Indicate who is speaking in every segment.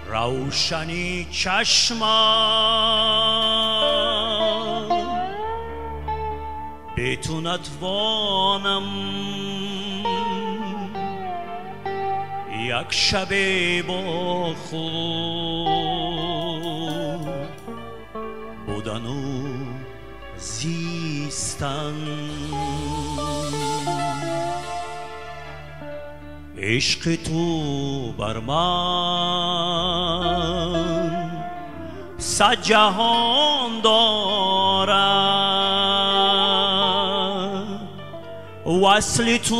Speaker 1: روشنی چشمم به تو نتوانم یک شب با خود بودن و زیستن. عشق تو بر من صد جهان دارد، وصل تو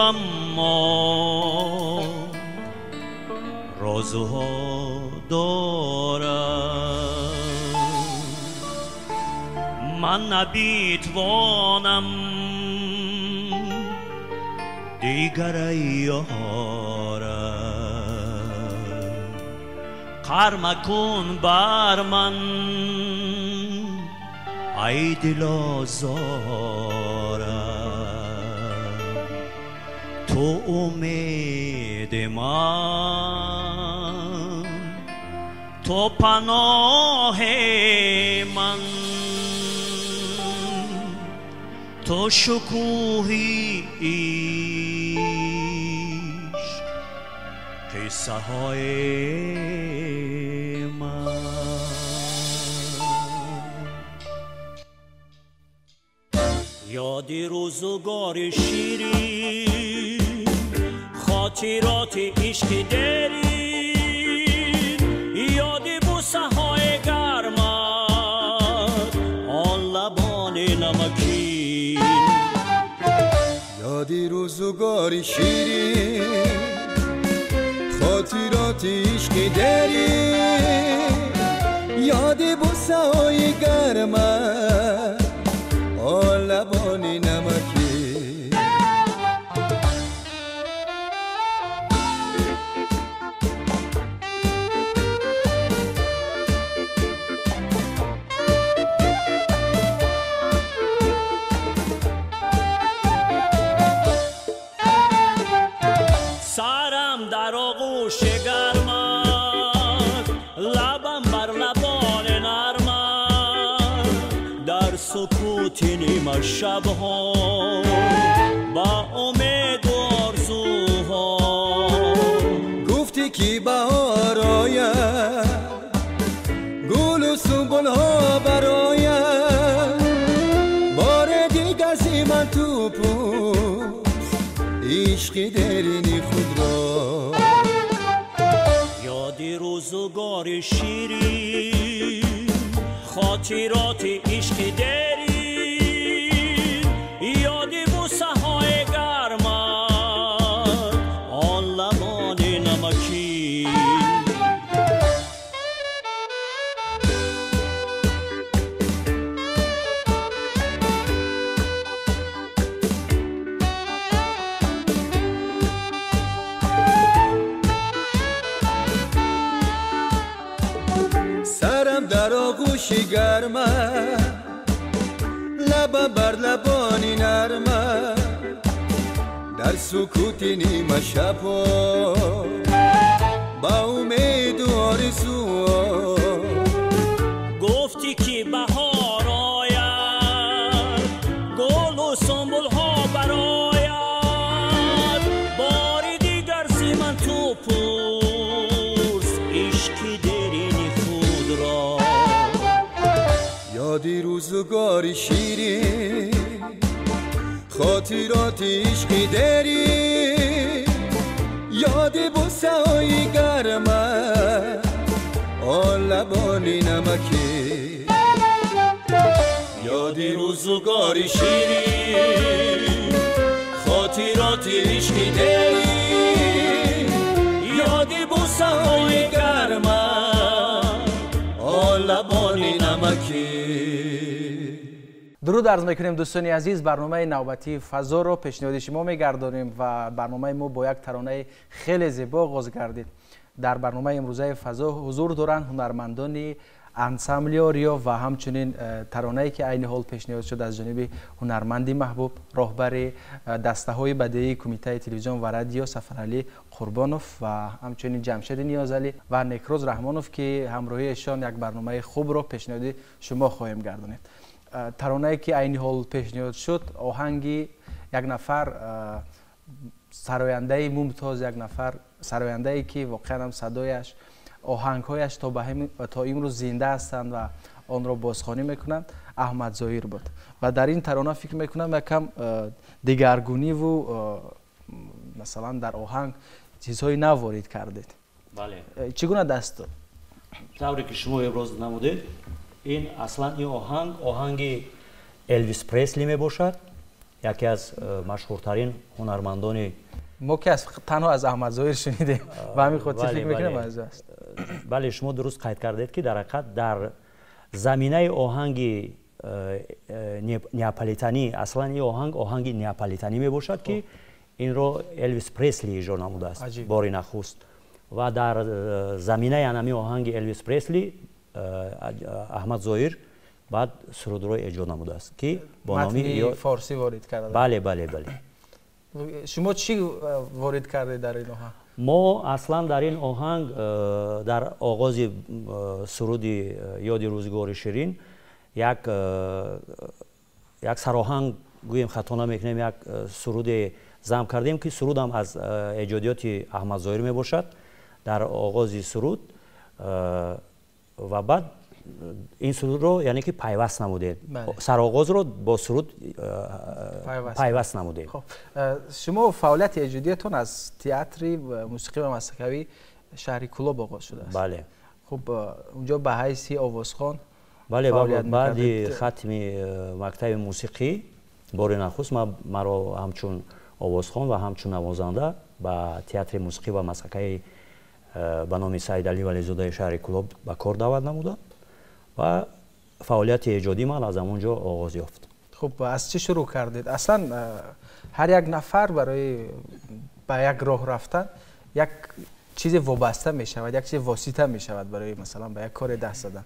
Speaker 1: اما رازها دارد. من نمیتوانم دیگر یارم، قهر مکن بر من ای دل آزارم. تو امید من، تو پناه من، تو شکوهی عشق، قصه های من. یاد روزگار شیرین، خاطرات عشق دارین، یاد بوسه های گرمت، آن لبان نمکین.
Speaker 2: یاد روزگار شیرین، خاطرات عشق دارین، یاد بوسه های گرمت، آن لبان نمکین.
Speaker 1: سرم در آغوش گرمت، لبم بر لبان نرمت، در سکوت نیمه شبها با امید و آرزوها.
Speaker 2: گفتی که بهار آید، گل و سنبل ها برآید، بار دیگر زی من تو پوست عشق درینی خود را.
Speaker 1: یاد روزگار شیرین، خاطرات عشق دارین، یاد بوسه های گرمت، آن لبان نمکین.
Speaker 2: سرم در آغوش گرمت، لبم بر لبانی نرمت، در سکوت نیمه شبها با امید و آرزوها.
Speaker 1: گفتی که بهار آید، گل و سنبل ها برآید، بار دیگر زی من تو پرس عشق درینی خود را.
Speaker 2: یادی روزگار شیرین، خاطرات عشقی داری یاد بوسه‌های گرمه لبانی نمکی یاد روزگاری شیرین خاطرات عشقی داری یاد بوسه‌های گرمه لبانی نمکی.
Speaker 3: درود عرض میکنیم دوستان عزیز، برنامه نوبتی فضا رو پیشنهاد شما میگردانیم و برنامه ما با یک ترانه خیلی زیبا آغاز گردید. در برنامه امروزه فضا حضور دارند هنرمندان انسامبل آریا و همچنین ترانه‌ای که عین حال پیشنهاد شد از جانب هنرمندی محبوب راهبر دسته های بدیعی کمیته تلویزیون و رادیو سفرعلی قربانوف و همچنین جمشید نیازعلی و نکروز رحمانوف که همراهیشان یک برنامه خوب رو پیشنهاد شما خواهیم گردانید. ترانه‌ای که عین حال پیشنهاد شد آهنگی یک نفر سراینده ممتاز، یک نفر سراینده‌ای که واقعا هم صدایش آهنگ‌هایش تا امروز زنده هستند و آن را بازخوانی میکنند، احمد ظاهر بود و در این ترانه فکر میکنم یکم دیگرگونی و مثلا در آهنگ چیزهای نو وارد کردید.
Speaker 4: بله.
Speaker 3: چگونه دست داد؟
Speaker 4: طوری که شما ابراز نمودید این اصلا این آهنگ الویس پرسلی می باشد، یکی از مشهورترین هنرمندان. ما
Speaker 3: که تنها از احمد ظاهر شنیدیم و همین خاطر فکر میکنم از است.
Speaker 4: بله شما درست قید کردید که در حقیقت در زمینه آهنگ نیاپولیتانی اصلا این آهنگ نیاپولیتانی می باشد که این رو الویس پرسلی اجرا نموده است بار نخست و در زمینه انمی آهنگ الویس پرسلی احمد ظاهر بعد سرود رو اجرا نموده است که با
Speaker 3: نام فارسی وارد کرده.
Speaker 4: بله بله بله.
Speaker 3: شما چی وارد کرده در این آهنگ؟
Speaker 4: ما اصلا در این آهنگ در آغاز سرود یاد روزگار شیرین یک سراهنگ گویم خطا نمیکنیم یک سرود ضم کردیم که سرود هم از ایجادیات احمد ظاهر می باشد در آغاز سرود و بعد این سرود رو یعنی که پیوست نموده، سرآغاز رو با سرود پیوست نموده.
Speaker 3: خب شما فعالیت ایجادیتون از تئاتر موسیقی و مسکوی شهر کلوب آغاز شده است.
Speaker 4: بله.
Speaker 3: خب اونجا به حیث آوازخوان
Speaker 4: بله بعد ختم مکتب موسیقی بار نخست مرا همچون آوازخوان و همچون نوازنده به تئاتر موسیقی و مسکوی به نام سعید علی ولیزاده شهر کلوب به کار دعوت نمودند و فعالیت ایجادی من از همونجا آغاز یافت.
Speaker 3: خب از چی شروع کردید؟ اصلا هر یک نفر برای به یک راه رفتن یک چیز وابسته می شود، یک چیز واسطه می شود برای مثلا به یک کار دست زدن.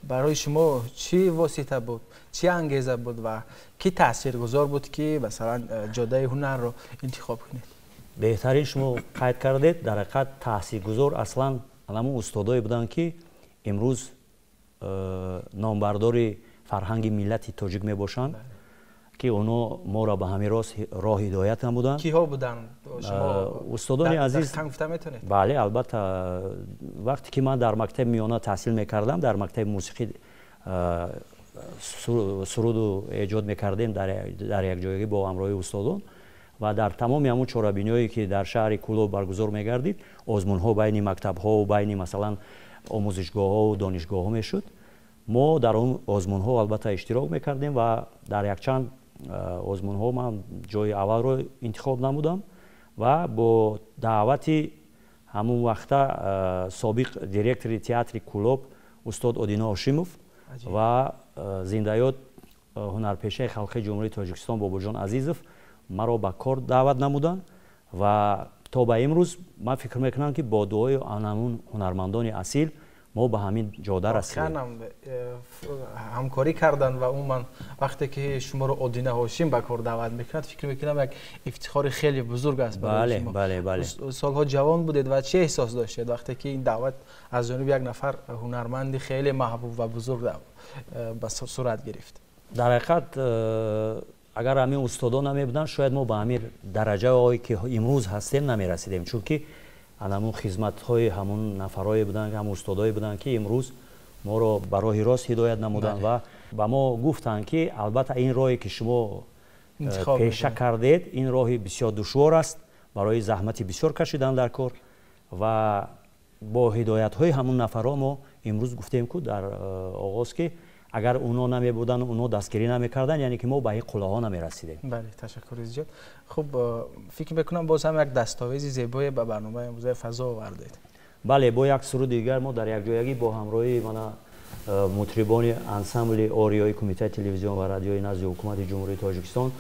Speaker 3: برای شما چی واسطه بود؟ چی انگیزه بود و کی تاثیرگذار بود که مثلا جاده هنر رو انتخاب کنید؟
Speaker 4: بهترین شما قید کردید. در حقیقت تاثیرگذار اصلا همون استادایی بودن که امروز نامبردار فرهنگ ملت تاجیک می باشند که اونا ما را به همین راه هدایت نمودند.
Speaker 3: کیها بودن شما
Speaker 4: استادان عزیز؟ بله البته وقتی که من در مکتب میانه تحصیل میکردم در مکتب موسیقی سرود و ایجاد میکردیم در یک جایگی با همراهی استادان و در تمام همون چهاربینی‌هایی که در شهر کلوب برگزار می‌گردید آزمون‌ها بین مکتب‌ها و بین مثلا آموزشگاه‌ها و دانشگاه‌ها میشد. ما در اون آزمون‌ها البته اشتراک می‌کردیم و در یک چند آزمون‌ها من جای اول رو انتخاب نمودم و با دعوت همون وقتا سابق دیرکتور تئاتر کلوب استاد ادینا هاشیموف و زنده‌یاد هنرپیشه خلقی جمهوری تاجیکستان باباجان عزیزов مرا به کار دعوت نمودند و تا به امروز من فکر میکنم که با دعای آنمون هنرمندان اصیل ما به همین جاده رسیدیم.
Speaker 3: همکاری کردن و اون من وقتی که شما رو ادینه هاشیم به کار دعوت میکنند فکر میکنم یک افتخار خیلی بزرگ است برای شما.
Speaker 4: بله.
Speaker 3: سالها جوان بودید و چه احساس داشتید وقتی که این دعوت از جانب یک نفر هنرمند خیلی محبوب و بزرگ به صورت گرفت؟
Speaker 4: در حقیقت اگر همین استادا نمی بودن شاید ما به همین درجه هایی که امروز هستیم نمی رسیدیم، چون که همون خدمت های همون نفرایی بودن که هم استادایی بودن که امروز ما رو به راه راست هدایت نمودن و به ما گفتن که البته این راهی که شما пеша кардед, ин роҳи бисёр душвор аст барои заҳмати бисёр кашидан дар кор ва бо ҳидоятҳои ҳамон нафарҳо мо имрӯз гуфтем ку дар оғоз ки агар уно намебуданд уно дастгирӣ намекарданд яъне ки мо ба ин қуллаҳо намерасидем.
Speaker 3: бале, ташаккури зиёд. хуб, фикр мекунам боз ҳам як дастовези зебое ба барномаи имрӯзаи фазо овардед.
Speaker 4: бале, бо як суруди дигар мо дар якҷоягӣ бо ҳамроҳии мана мутрибони ансамбли ориёи кумитаи телевизион ва радиои назди ҳукумати ҷумҳурии тоҷикистон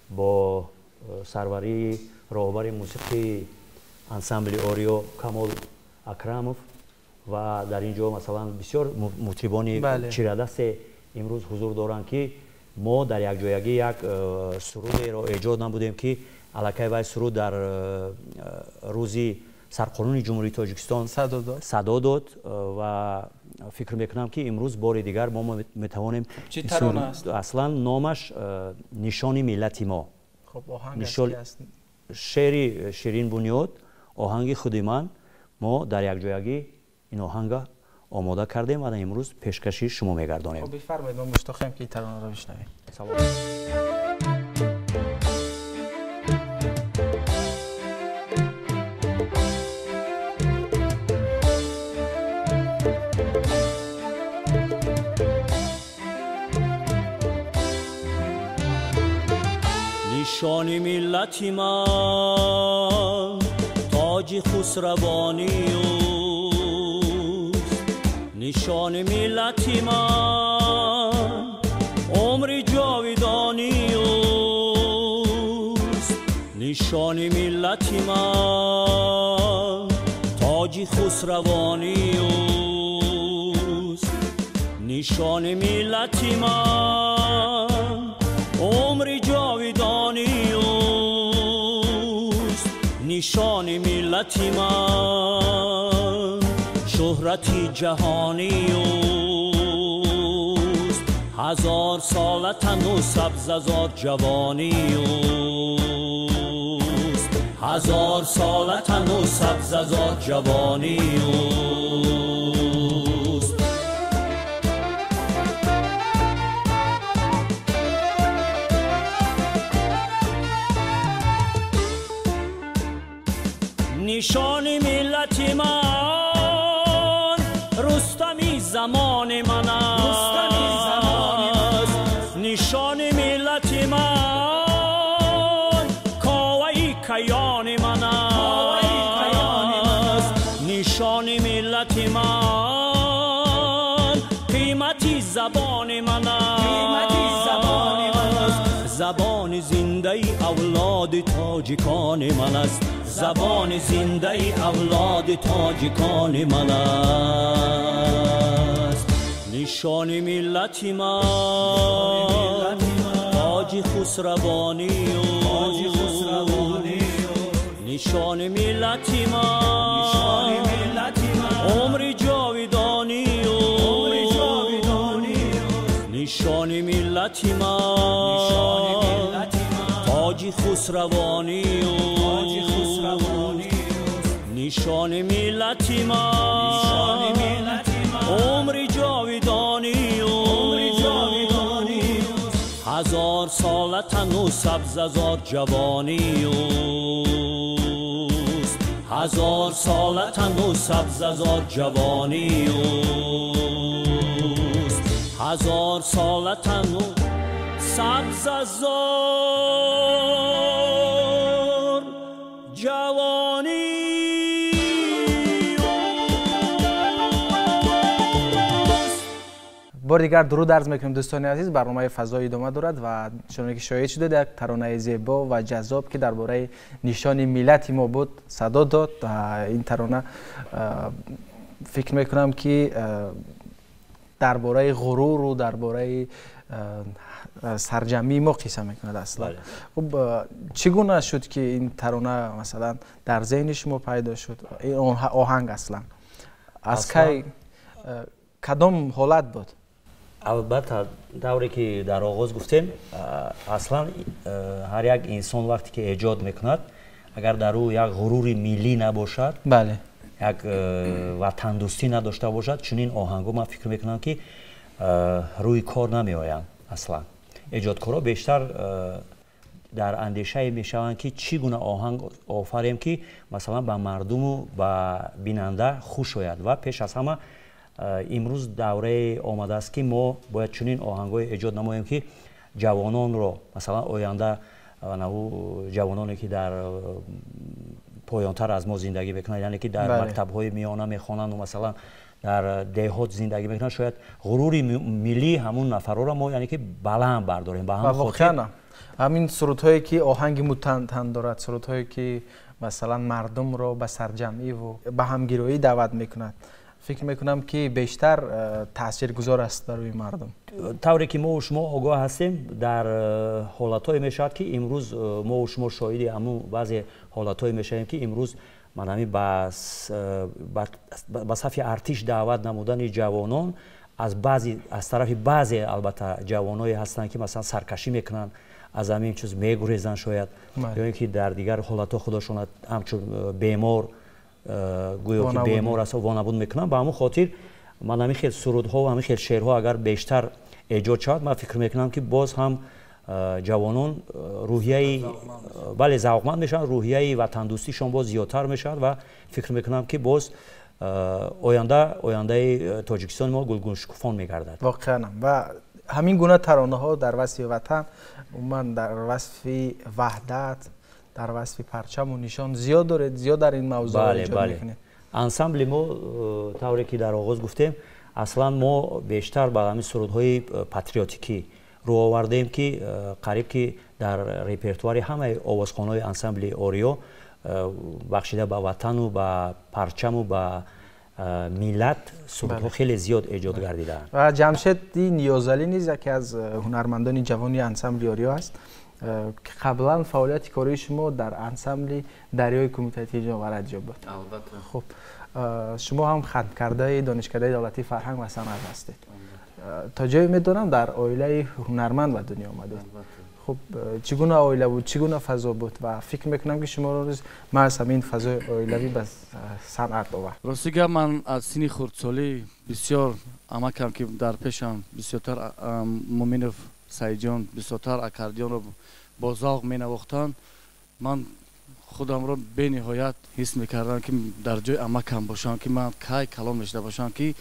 Speaker 4: бо сарварии роҳбари мусиқии ансамбли ориё Камол Акрамов ва дар ин ҷо масалан бисёр мутрибони чирадасте имрӯз ҳузур доранд ки мо дар якҷоягӣ як сурудеро эҷод намудем ки аллакай вай суруд дар рӯзи сарқонуни ҷумҳурии тоҷикистон садо дод ва фикр мекунам ки имрӯз бори дигар мо метавонем аслан номаш нишони миллати мо шери Ширин Бунёд оҳанги худи ман мо дар якҷоягӣ ин оҳанга омода кардем ва имрӯз пешкаши шумо мегардонем.
Speaker 3: бифармоед, мо муштоқем ки таронаро бишнавем.
Speaker 1: نشان ملتی من تاج خسروانی اوست نشان ملتی من عمر جاودانی اوست نشان ملتی من تاج خسروانی اوست نشان ملتی من عمر جاودانی اوست نشان ملتی من شهرتی جهانی اوست هزار سال تن و سبززار جوانی اوست هزار سال تن و سبززار جوانی اوست نشان ملت من رستمی زمان من است نشان ملت من کاوی کیان من است نشان ملت من قیمتی زبان من است زبان زنده اولاد تاجیکان من است زبان زنده اولاد تاجیکان من است نشان ملت من تاج خسروانی نشان ملت من عمر جاودانی نشان ملت من تاج خسروانی نشان ملت من عمر جاودانی هزار سال تن و سبززار جوانی اوست هزار سال تن و سبززار جوانی اوست هزار سال تن و سبززار جوانی.
Speaker 3: بار دیگر درود عرض میکنیم دوستان عزیز. برنامه فضای ادامه دارد و چون که شاهد شده یک ترانه زیبا و جذاب که درباره نشان ملت ما بود صدا داد. این ترانه فکر میکنم که درباره غرور و درباره سرجمی ما قصه میکند اصلا. خب چگونه شد که این ترانه مثلا در ذهن شما پیدا شد؟ این آهنگ اصلا از کی کدام حالت بود؟
Speaker 4: البته دوری که در آغاز گفتیم اصلا هر یک انسان وقتی که ایجاد میکند اگر در او یک غرور ملی نباشد،
Speaker 3: بله،
Speaker 4: یک وطن دوستی نداشته باشد، چنین آهنگو من فکر میکنم که روی کار نمی آیند. اصلا ایجادکارا بیشتر дар андешае мешаванд ки чӣ гуна оҳанг офарем ки масалан ба мардуму ба бинанда хуш ояд. Ва пеш аз ҳама имрӯз давраи омадааст ки мо бояд чунин оҳангҳое эҷод намоем ки ҷавононро масалан оянда ҷавононе ки дар поёнтар аз мо зиндагӣ мекунанд, яъне ки дар мактабҳои миёна мехонанд, масалан дар деҳот зиндагӣ мекунанд, шояд ғурури миллии ҳамун нафарора мо яъне ки баланд бардорем. Ба ҳамин хотир
Speaker 3: ҳамин сурудҳое ки оҳанги мутан дорад, сурудҳое ки масалан мардумро ба сарҷамъиву ба ҳамгироӣ даъват мекунад, фикр мекунам ки бештар таъсиргузор аст бар рӯи мардум.
Speaker 4: тавре ки мо шумо огоҳ ҳастем, дар ҳолатҳое мешавад ки имрӯз мо шумо шоҳиди ҳамун баъзе ҳолатҳое мешавем ки имрӯз ман ҳамин ба сафи артиш даъват намудани ҷавонон аз тарафи баъзе албатта ҷавонҳое ҳастанд ки масалан саркашӣ мекунанд, аз ҳамин чиз мегурезанд шояд, ё ин ки дар дигар ҳолатҳо худошона ҳамчун бемор гӯё ки бемор аст вонабуд мекунанд. Ба ҳамун хотир ман ҳамин хел сурудҳо ва ҳамин хел шеърҳо агар бештар эҷод шавад, ман фикр мекунам ки боз ҳам ҷавонон рӯҳияи бале завқманд мешаванд, рӯҳияи ватандӯстишон боз зиёдтар мешавад ва фикр мекунам ки боз ояндаи Тоҷикистони мо гулгулшукуфон мегардад.
Speaker 3: Воқеан ва ҳамин гуна таронаҳо дар васфи ватан, умуман дар васфи ваҳдат, дар васфи парчаму нишон зиёд доред, зиёд дар ин мавзӯъ эҷод мекунед.
Speaker 4: Ансамбли мо тавре ки дар оғоз гуфтем, аслан мо бештар ба ҳамин сурудҳои патриотикӣ рӯ овардем ки қариб ки дар репертуари ҳамаи овозхонҳои ансамбли Орио бахшида ба ватану ба парчаму ба миллат сурудҳо хеле зиёд эҷод гардидаанд.
Speaker 3: Ва Ҷамшеди Ниёзалӣ низ яке аз ҳунармандони ҷавони ансамбли Орио аст. Қаблан фаъолияти кории шумо дар ансамбли Дарёи Кумитатии ҷавон раҷо буд.
Speaker 2: Албатта.
Speaker 3: Хуб, шумо ҳам хатмкардаи донишкадаи давлатии фарҳанг ва санъат ҳастед. То ҷое медонам дар оилаи ҳунарманд ба дунё омадед. Хуб, чӣ гуна оила буд, чӣ гуна фазо буд ва фикр мекунам ки шуморо низ маҳз ҳамин фазои оилавӣ ба санъат овард.
Speaker 5: Рости гап, ман аз синни хурдсолӣ бисёр амакам ки дар пешам бисёртар Муминов Саидҷон бисёртар аккордеонро бо завқ менавохтанд, ман худамро бениҳоят ҳис мекардам ки дар ҷои амакам бошам, ки ман кай калон мешуда бошам ки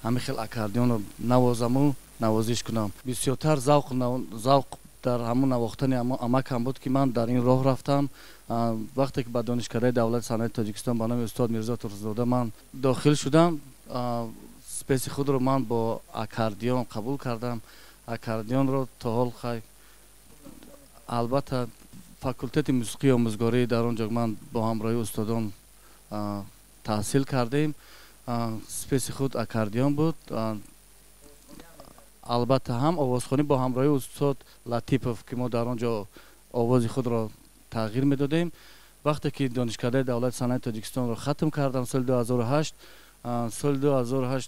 Speaker 5: ҳамин хел аккордеонро навозаму навозиш кунам. Бисёртар завқ дар ҳамун навохтани амакам буд ки ман дар ин роҳ рафтам. Вақте ки ба донишкадаи давлати санъати Тоҷикистон ба номи устод Мирзо Турсузода ман дохил шудам, спеси худро ман бо аккордеон қабул кардам. Аккордеонро то ҳол хай албатта факултети мусиқии омӯзгорӣ дар он ҷо ман бо ҳамроҳии устодон таҳсил кардем. Спеси худ аккордеон буд. Албатта ҳам овозхонӣ бо ҳамроҳии устод Латипов ки мо дар он ҷо овози худро тағйир медодем. Вақте ки донишкадаи давлати санъати Тоҷикистонро хатм кардам соли 2008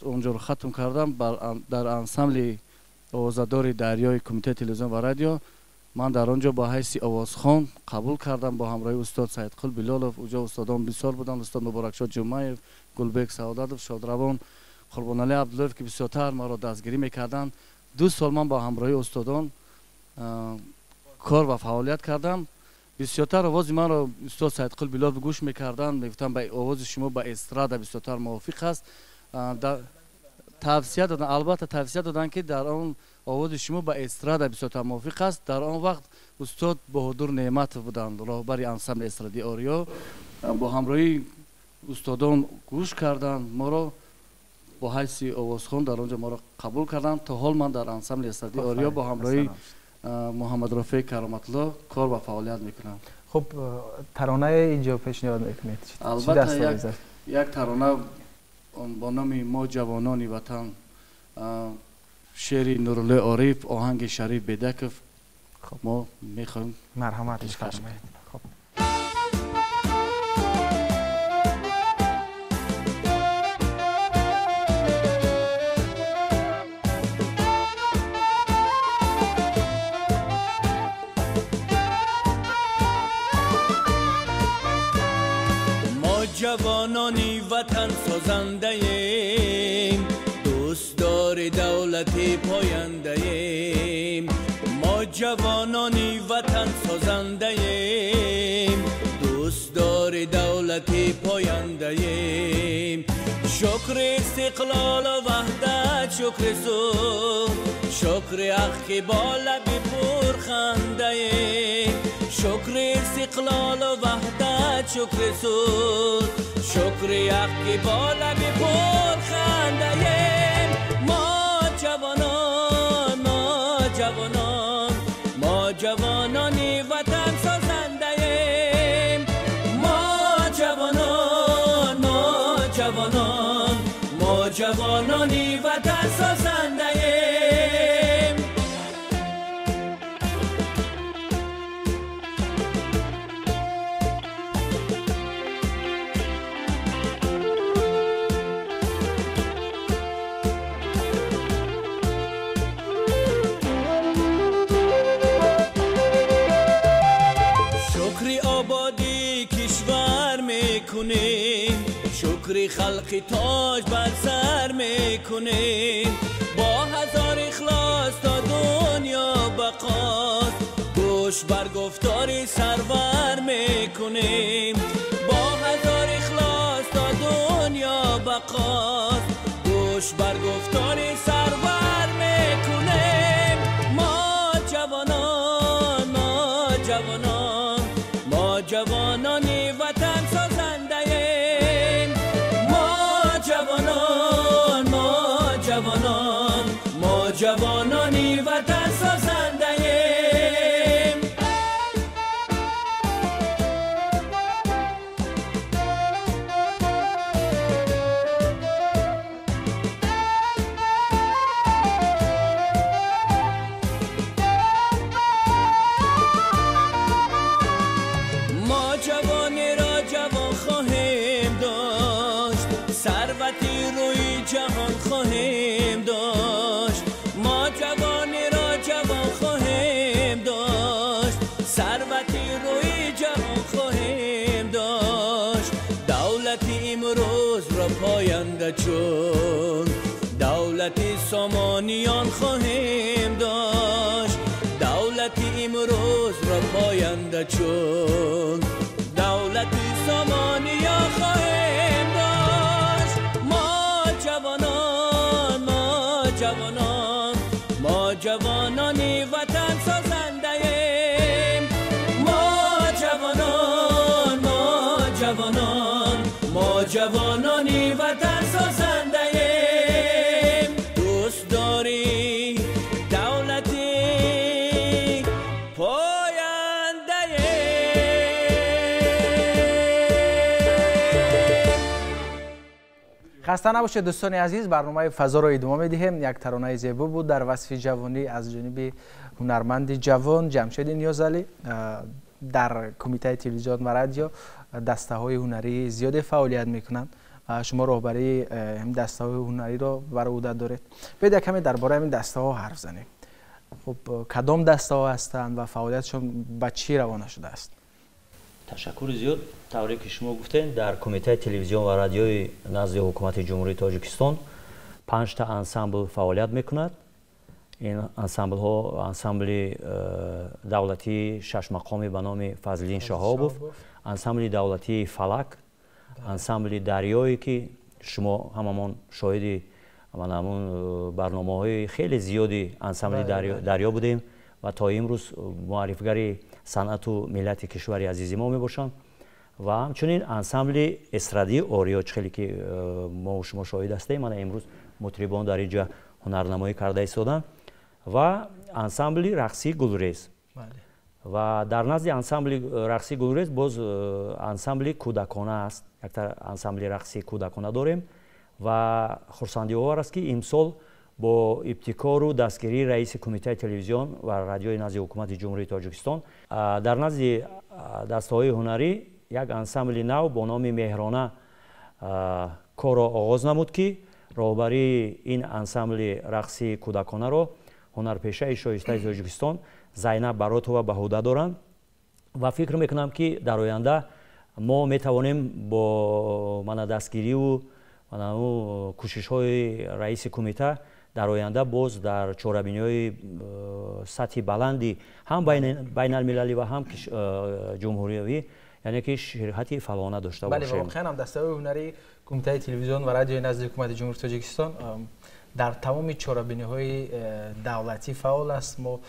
Speaker 5: он ҷоро хатм кардам дар ансамбли овозадори Дарёи Кумитаи телевизион ва радио. ман дар он ҷо ба ҳайси овозхон қабул кардам бо ҳамроҳии устод Саидқул Билолов. уҷо устодон бисёр буданд, устод Муборакшод Ҷумаев, Гулбек Саодатов, Шодравон, Қурбонали Абдуллоев ки бисёртар маро дастгирӣ мекарданд. 2 сол ман ба ҳамроҳии устодон кор ва фаъолият кардам. бисёртар овози манро устод Саидқул Билолов гӯш мекарданд, мегуфтанд ба овози шумо ба эстрада бисёртар мувофиқ аст. тавсия доданд, албатта тавсия доданд ки дар он овози шумо ба эстрада бисёртар мувофиқ аст. дар он вақт устод Боҳодур Неъматов буданд, роҳбари ансамбли эстрадии Орио. бо ҳамроҳии устодон гӯш карданд, моро бо ҳайси овозхон дар он ҷо моро қабул карданд. то ҳол ман дар ансамбли эстрадии Орио бо ҳамроҳии Муҳаммадрофеъ Кароматулло кор ва фаъолият мекунам.
Speaker 3: хуб, таронаи инҷо пешниҳод мекунед?
Speaker 5: албатта як тарона бо номи мо ҷавонони ватан, шеъри Нуруллои Ориф, оҳанги Шариф Бедаков мо мехоҳем.
Speaker 3: марҳамат мекунед.
Speaker 1: جوانانی وطن سازنده دوستدار دولت پاینده ما
Speaker 2: جوانانی وطن سازنده ایم، دوست دار دولتی پاینده ایم. شکر استقلال و وحدت شکر سود، شکر حق که با لبی پرخنده ایم. شکر استقلال و وحدت شکر سود، شکر حق که با لبی پرخنده ایم. ما جوانان، ما جوانان، ما جوانانی وطن سازنده ایم. ما جوانان، ما جوانان، ما جوانانی وطن سازنده ایم. شکر خلق تاج بر سر میکنیم، با هزار اخلاص تا دنیا بقاست، گوش بر گفتاری سرور میکنیم. با هزار اخلاص تا دنیا بقاست، گوش بر گفتاری سرور میکنیم. ما جوانان، ما جوانان، ما جوانانی وطن سازنده ایم. ما جوانان، ما جوانان، ما جوانانی وطن سازنده ایم. ما جوانی را جوان خواهیم داشت، ثروتی روی جهان خواهیم داشت. ما جوانی را جوان خواهیم داشت، ثروتی روی جهان خواهیم داشت. دولتی امروز را پاینده چون دولتی سامانیان خواهیم داشت. دولتی امروز را پاینده چون دولتی سامانیان خواهیم داشت. ما جوانان، ما جوانان، ما جوانانی وطن سازنده ایم. ما جوانان، ما جوانان، ما جوانانی وطن سازنده ایم. دوست داری دولتی پاینده ایم.
Speaker 3: خسته نباشید دوستان عزیز، برنامه فضا را ادامه می‌دهیم. یک ترانه زیبا بود در وصف جوانی از جانب هنرمند جوان جمشید نیازعلی. در کمیته تلویزیون و رادیو دسته های هنری زیاد فعالیت میکنند. شما راهبری این دسته های هنری را بر عهده دارید. بیاید کمی درباره این دسته ها حرف زنیم. خب کدام دسته ها هستند و فعالیتشون به چی روانه شده است؟
Speaker 4: تشکر زیاد. طوری که شما گفتین در کمیته تلویزیون و رادیوی نزد حکومت جمهوری تاجیکستان 5 تا انسامبل فعالیت میکند. این انسامبل ها انسامبل دولتی 6 مقامی به نام فضلین شهابوف، انسامبل دولتی فلک، انسامبل دریایی که شما هممون شاهد همون برنامه‌های خیلی زیادی انسامبل دریا بودیم و تا امروز معرفیگری صنعت و ملت کشور عزیز ما میباشند. و همچنین انسامبل استرادی اوریوچ خیلی که ما و شما شاهد هستیم. من امروز مطربان در اینجا هنرنمایی کرده ایستادم و انسامبل رقصی گلریز. و در نزد انسامبل رقصی گلریز باز انسامبل کودکانه است. یک تا انسامبل رقصی کودکانه داریم و خرسندی آور است که امسال با ابتکار و دستگیری رئیس کمیته تلویزیون و رادیوی نزد حکومت جمهوری تاجیکستان در نزد دسته‌های هنری یک انسامبل نو با نام مهرانه کار را آغاز نمود که راهبری این انسامبل رقصی کودکانه را هنرپیشه شایسته تاجیکستان زینب براتова به عهده دارند و فکر میکنم که در آینده ما میتوانیم با دستگیری و کوشش های رئیس کمیته дар оянда боз дар чорабиниҳои сатҳи баланди ҳам байналмилалӣ ва ҳам ҷумҳуриявӣ яъне ки ширкати фаъолона дошта бошем.
Speaker 3: бале воқеан ҳам дастаҳои ҳунари кумитаи телевизион ва радиои назди ҳукумати ҷумҳурии Тоҷикистон дар тамоми чорабиниҳои давлатӣ фаъол аст. мо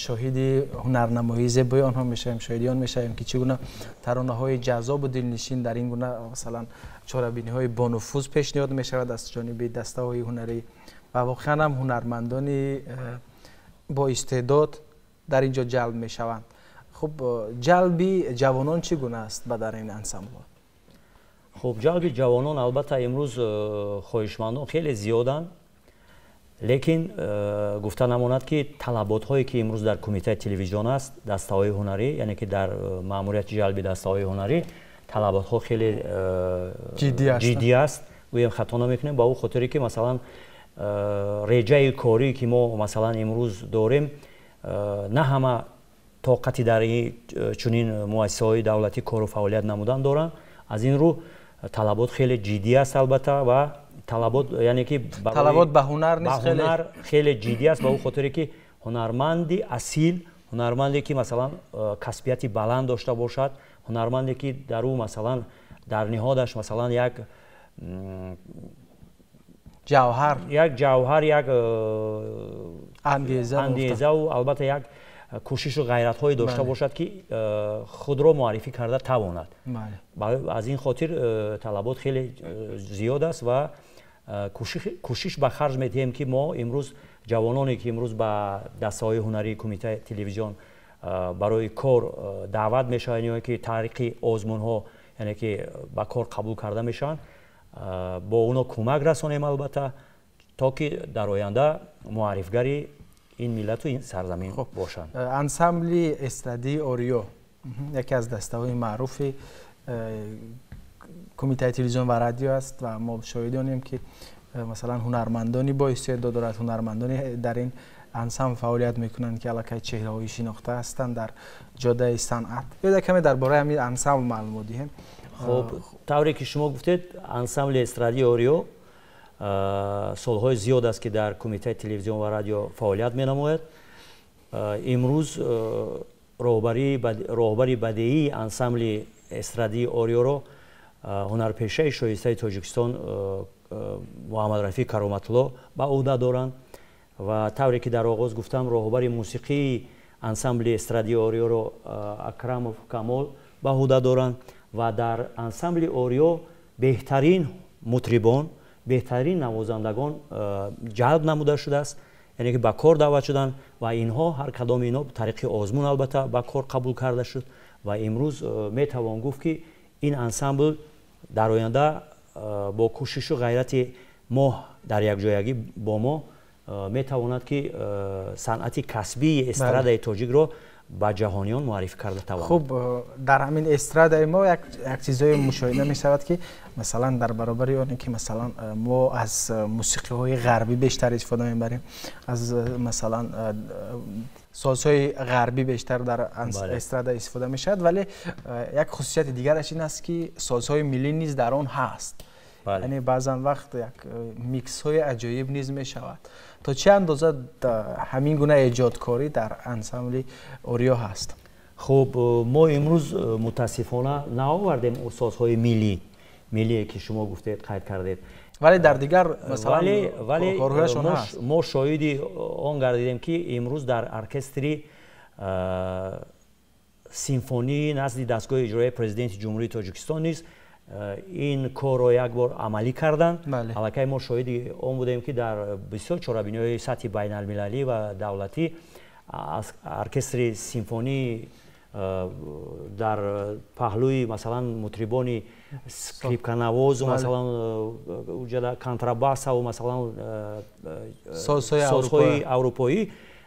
Speaker 3: шоҳиди ҳунарнамоии зебои онҳо мешавем, шоҳиди он мешавем ки чӣ гуна таронаҳои ҷаззобу дилнишин дар ин гуна масалан чорабиниҳои бонуфуз пешниҳод мешавад аз ҷониби дастаҳои ҳунарӣ ва воқеан ҳам ҳунармандони бо истеъдод дар ин ҷо ҷалб мешаванд. хуб ҷалби ҷавонон чӣ гуна аст ба дар ин ансамблҳо?
Speaker 4: хуб ҷалби ҷавонон албатта имрӯз хоҳишмандон хеле зиёданд, лекин гуфта намонад ки талаботҳое ки имрӯз дар кумитаи телевизион аст, дастаҳои ҳунарӣ, яъне ки дар маъмурияти ҷалби дастаҳои ҳунарӣ талаботҳо хеле ҷиддӣ аст. гӯем хато намекунем ба ӯ хотире ки масалан реҷаи корӣ ки мо масалан имрӯз дорем на ҳама тоқати дар чунин муассисаҳои давлатӣ кору фаъолият намудан доранд. аз ин рӯ талабот хеле ҷиддӣ аст албатта ва талабот яъне ки
Speaker 3: талабот ба ҳунар низ
Speaker 4: хеле ҷиддӣ аст ба ӯ хотире ки ҳунарманди асил, ҳунарманде ки масалан касбияти баланд дошта бошад, ҳунарманде ки дар ӯ масалан дар ниҳодаш масалан як ҷавҳар як ангезаву албатта як кӯшишу ғайратҳое дошта бошад ки худро муаррифӣ карда тавонад. аз ин хотир талабот хеле зиёд аст ва кӯшиш ба харҷ медиҳем ки мо имрӯз ҷавононе ки имрӯз ба дастаҳои ҳунарии кумитаи телевизион барои кор даъват мешаванд ё ки тариқи озмунҳо яъне ки ба кор қабул карда мешаванд, бо оно кӯмак расонем албатта то ки дар оянда муаррифгари ин миллату ин сарзамин бошанд.
Speaker 3: ансамбли эстрадии ориё яке аз дастаҳои маъруфи кумитаи телевизион ва радио аст ва мо шоҳиди онем ки масалан ҳунармандони боистеъдод дорад, ҳунармандони дар ин ансамбл фаъолият мекунанд ки аллакай чеҳраҳои шинохта ҳастанд дар ҷодаи санъат. биёед каме дар бораи ҳамин ансамбл маълумот диҳем.
Speaker 4: хуб тавре ки шумо гуфтед, ансамбли эстрадии ориё солҳои зиёд аст ки дар кумитаи телевизион ва радио фаъолият менамояд. имрӯз роҳбари бадеии ансамбли эстрадии ориёро ҳунарпешаи шоистаи Тоҷикистон Муҳаммад Рафиқ Кароматулло ба ӯҳда доранд ва тавре ки дар оғоз гуфтам, роҳбари мусиқии ансамбли эстрадии ориёро Акрамов Камол ба ӯҳда доранд ва дар ансамбли ориё беҳтарин мутрибон, беҳтарин навозандагон ҷалб намуда шудааст, яъне ки ба кор даъват шуданд ва инҳо ҳар кадоми инҳо тариқи озмун албатта ба кор қабул карда шуд ва имрӯз метавон гуфт ки ин ансамбл дар оянда бо кӯшишу ғайрати мо дар якҷоягӣ бо мо метавонад ки санъати касбии эстрадаи тоҷикро ба ҷаҳониён муаррифӣ карда тавонад.
Speaker 3: хуб дар ҳамин эстрадаи мо як чизое мушоҳида мешавад ки масалан дар баробари оне ки масалан мо аз мусиқиҳои ғарбӣ бештар истифода мебарем, аз масалан созҳои ғарбӣ бештар дар эстрада истифода мешавад, вале як хусусияти дигараш ин аст ки созҳои миллӣ низ дар он ҳаст. яъне баъзан вақт як миксҳои аҷоиб низ мешавад. то чӣ андоза ҳамин гуна эҷодкорӣ дар ансамбли ориё ҳаст?
Speaker 4: хуб мо имрӯз мутаассифона наовардем созҳои миллие ки шумо гуфтед, қайд кардед,
Speaker 3: вале дар дигар масалан
Speaker 4: корҳояшон ҳаст. мо шоҳиди он гардидем ки имрӯз дар оркестри симфонии назди дастгоҳи иҷроии президенти ҷумҳурии Тоҷикистон низ ин корро як бор амалӣ карданд. аллакай мо шоҳиди он будем ки дар бисёр чорабиниҳои сатҳи байналмилалӣ ва давлатӣ оркестри симфонии дар паҳлӯи масалан мутрибони скрипканавозу масалан контрабасаву масалан созҳои аврупоӣ,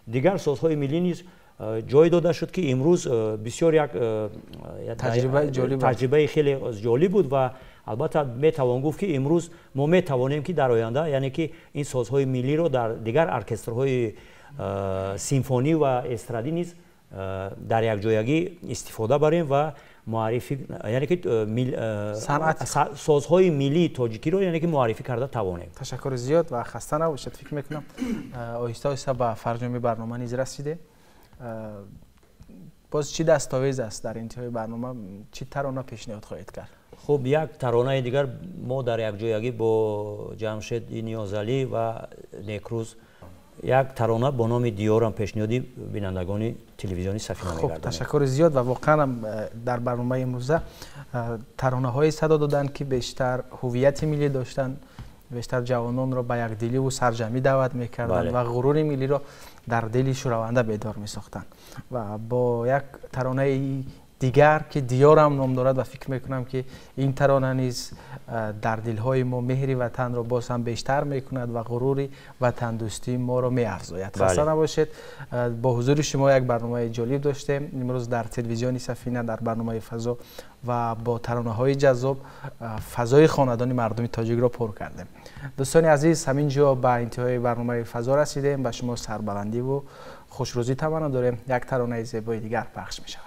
Speaker 4: дигар созҳои миллӣ низ ҷой дода шуд ки имрӯз бисёр як таҷрибаи хеле ҷолиб буд ва албатта метавон гуфт ки имрӯз мо метавонем ки дар оянда яъне ки ин созҳои миллиро дар дигар оркестрҳои симфонӣ ва эстрадӣ низ дар якҷоягӣ истифода барем ва معرفی یعنی که
Speaker 3: صنعت
Speaker 4: سازهای ملی تاجیکی رو یعنی که معرفی کرده توانیم.
Speaker 3: تشکر زیاد و خسته نباشید. فکر میکنم آهسته آهسته به فرجام برنامه نیز رسیده. باز چی دستاویز است در انتهای برنامه؟ چی ترانه پیشنهاد خواهید کرد؟
Speaker 4: خب یک ترانه دیگر ما در یک جایگی با جمشید نیازعلی و نیکروز یک ترانه با نام دیارم پیشنهادی بینندگان تلویزیونی سفینه می‌گردانیم.
Speaker 3: خب تشکر زیاد و واقعا در برنامه امروزه ترانه های صدا دادن که بیشتر هویت ملی داشتن، بیشتر جوانان را به یک دلی و سرجمی دعوت می‌کردند و غرور ملی را در دل شورونده بیدار می‌ساختند و با یک ترانه دیگر که دیارم نام دارد و فکر میکنم که این ترانه نیز در دلهای ما مهر وطن را باز هم بیشتر میکند و غرور وطن دوستی ما را میافزاید. خسته نباشید. با حضور شما یک برنامه جالب داشتیم امروز در تلویزیون سفینه در برنامه فضا و با ترانه های جذاب فضای خاندان مردم تاجیک را پر کردیم. دوستان عزیز، همینجا به انتهای برنامه فضا رسیدیم. به شما سربلندی و خوشروزی تمنا داریم. یک ترانه زیبای دیگر پخش می شود.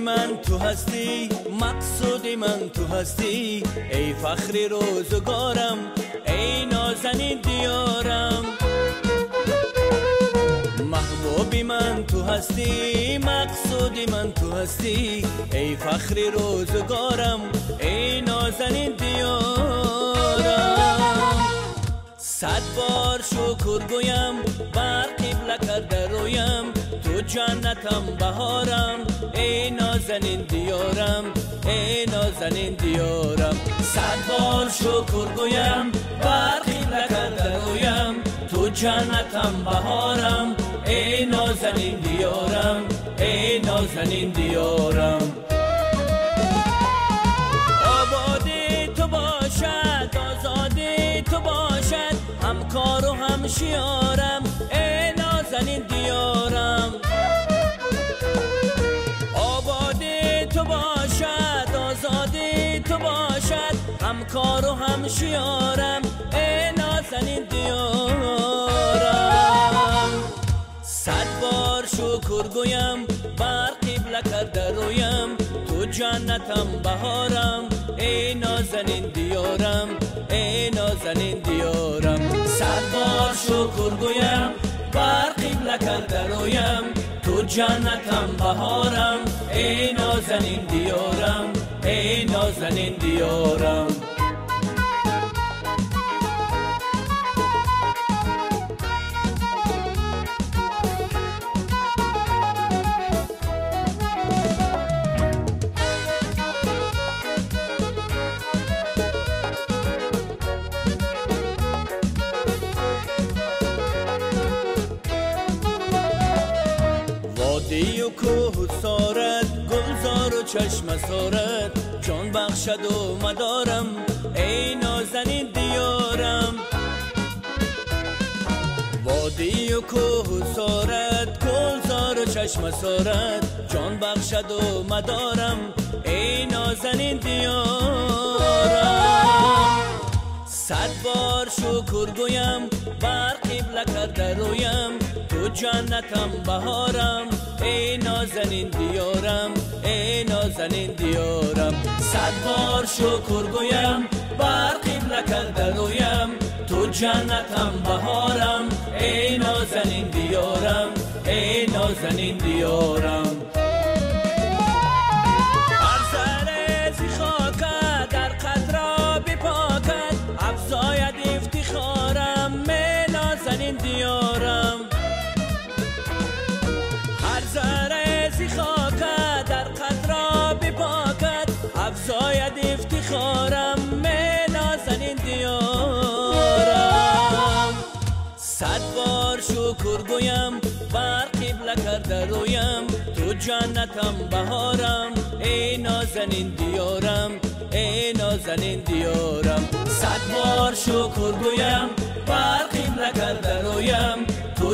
Speaker 2: من تو هستی، مقصود من تو هستی، ای فخر روزگارم، ای نازنین دیارم. محبوب من تو هستی، مقصود من تو هستی، ای فخر روزگارم، ای نازنین دیارم. صد بار شکر گویم بر قبله کرده رویم، تو جنتم بهارم، ای نازنین دیارم، ای نازنین دیارم. صد بار شکر گویم بر قبله کرده رویم، تو جنتم بهارم، ای نازنین دیارم، ای نازنین دیارم. آبادی تو باشد، آزادی تو باشد، همکار و همشیارم، ای نازنین دیارم. آبادی تو باشد، آزادی تو باشد، همکار و همشیارم، ای نازنین دیارم. صد بار شکر گویم بر قبله کرده رویم، تو جنتم بهارم، ای نازنین دیارم، ای نازنین دیارم. صد بار شکر گویم بر قبله کرده رویم، تو جنتم بهارم، ای نازنین دیارم، ای نازنین دیارم. وادی و کوه سارد، گلزار و چشم سارد، جان بخشد و مدارم، ای نازنین دیارم. وادی و کوه سارد، گلزار و چشم سارد، جان بخشد و مدارم، ای نازنین دیارم. صد بار شکر گویم بر قبله کرده رویم، تو جنتم بهارم، ای نازنین دیارم، ای نازنین دیارم. صد بار شکر گویم بر قبله کرده رویم، تو جنتم بهارم، ای نازنین دیارم، ای نازنین دیارم. هر ذره زی خاکت در قدرا بپاکد، افزاید افتخارم، می نازنین دیارم. هر ذره زی خاکت در قدرا بپاکد، افزاید افتخارم، می نازنین دیارم. صد بار شکر گویم بر قبله کرده رویم، تو جنتم بهارم، ای نازنین دیارم، ای نازنین دیارم. صد بار شکر گویم بر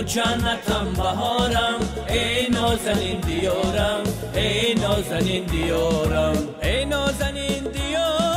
Speaker 2: جنتم بهارم ای نازنین دیارم ای نازنین دیارم ای نازنین دیارم